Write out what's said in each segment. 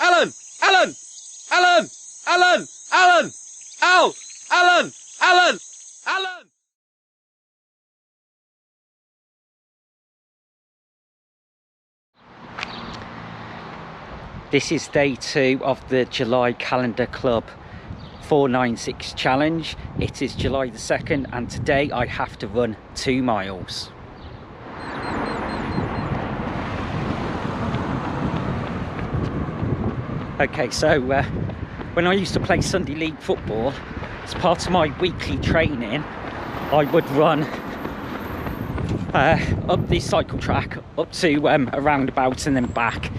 Alan! Alan! Alan! Alan! Alan! Al! Alan! Alan! Alan! This is day 2 of the July Calendar Club 496 challenge. It is July the 2nd and today I have to run 2 miles. Okay, so when I used to play Sunday League football, as part of my weekly training, I would run up the cycle track up to a roundabout and then back.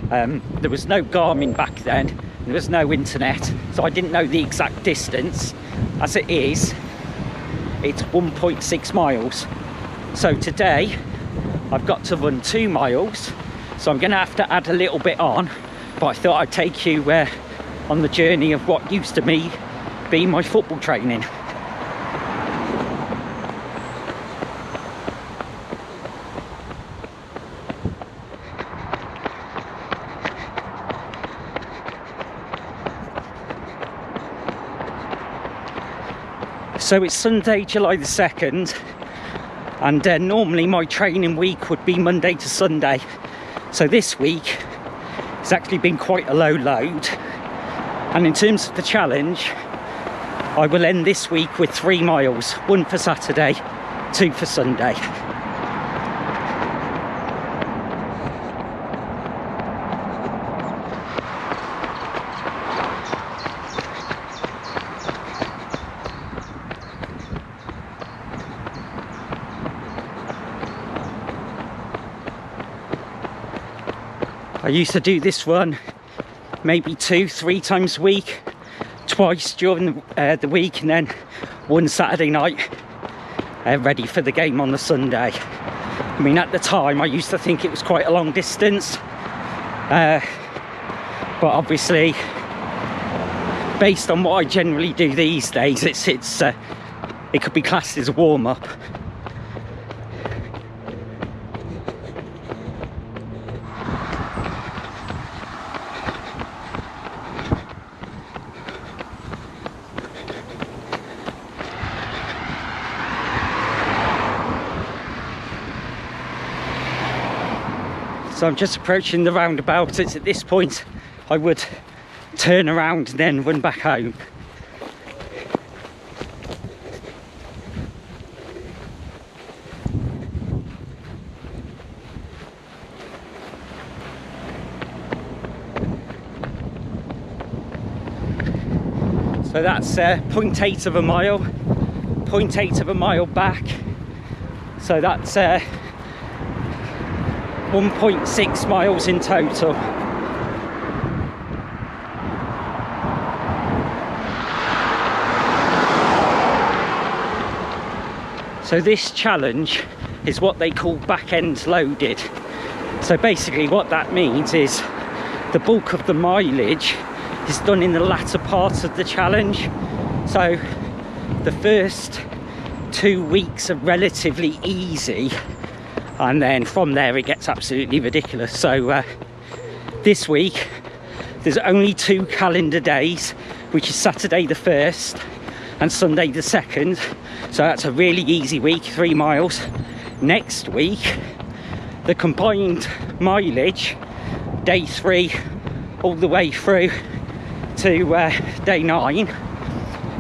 There was no Garmin back then, there was no internet, so I didn't know the exact distance. As it is, it's 1.6 miles. So today I've got to run 2 miles, so I'm going to have to add a little bit on, but I thought I'd take you on the journey of what used to be my football training. So it's Sunday, July the 2nd, and normally my training week would be Monday to Sunday. So this week it's actually been quite a low load, and in terms of the challenge, I will end this week with 3 miles, 1 for Saturday, 2 for Sunday. I used to do this run maybe 2-3 times a week, twice during the week, and then 1 Saturday night, ready for the game on the Sunday. I mean, at the time I used to think it was quite a long distance, but obviously based on what I generally do these days, it could be classed as a warm-up. So I'm just approaching the roundabout. It's at this point I would turn around and then run back home. So that's 0.8 of a mile, 0.8 of a mile back. So that's 1.6 miles in total. So this challenge is what they call back-end loaded. So basically what that means is the bulk of the mileage is done in the latter part of the challenge. So the first 2 weeks are relatively easy, and then from there it gets absolutely ridiculous. So this week there's only 2 calendar days, which is Saturday the 1st and Sunday the 2nd. So that's a really easy week, 3 miles. Next week the combined mileage, day 3 all the way through to day 9,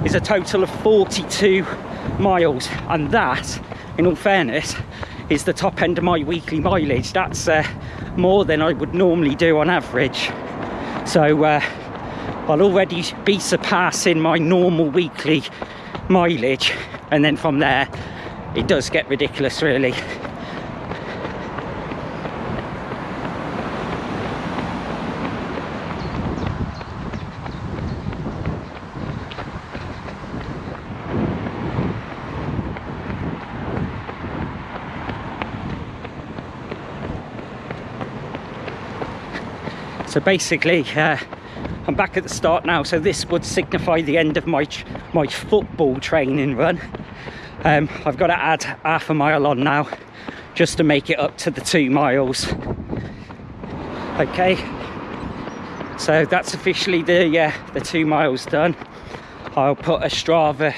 is a total of 42 miles, and that, in all fairness, is the top end of my weekly mileage. That's more than I would normally do on average. So I'll already be surpassing my normal weekly mileage, and then from there it does get ridiculous, really. So basically I'm back at the start now, so this would signify the end of my football training run. I've got to add half a mile on now just to make it up to the 2 miles. Okay, So that's officially the 2 miles done. I'll put a Strava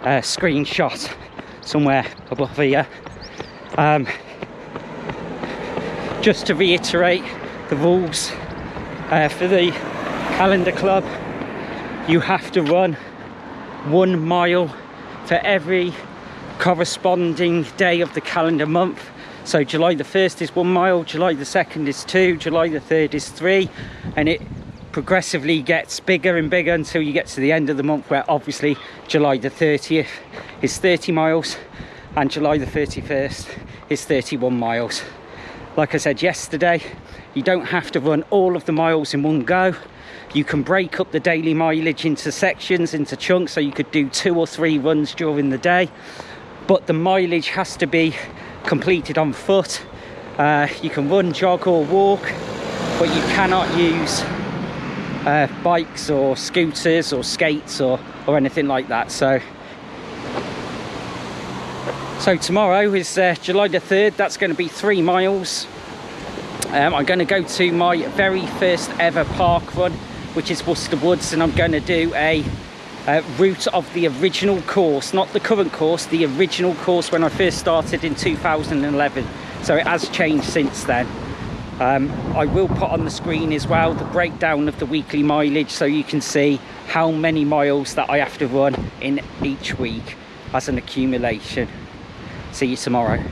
screenshot somewhere above here. Just to reiterate the rules for the calendar club, you have to run 1 mile for every corresponding day of the calendar month. So July the 1st is 1 mile, July the 2nd is 2, July the 3rd is 3, and it progressively gets bigger and bigger until you get to the end of the month, where obviously July the 30th is 30 miles and July the 31st is 31 miles. Like I said yesterday, you don't have to run all of the miles in one go. You can break up the daily mileage into sections, into chunks, so you could do 2 or 3 runs during the day, but the mileage has to be completed on foot. You can run, jog or walk, but you cannot use bikes or scooters or skates or anything like that. So tomorrow is July the 3rd. That's going to be 3 miles. I'm going to go to my very first ever park run, which is Worcester Woods, and I'm going to do a route of the original course, not the current course, the original course when I first started in 2011. So it has changed since then. I will put on the screen as well the breakdown of the weekly mileage, so you can see how many miles that I have to run in each week as an accumulation. See you tomorrow.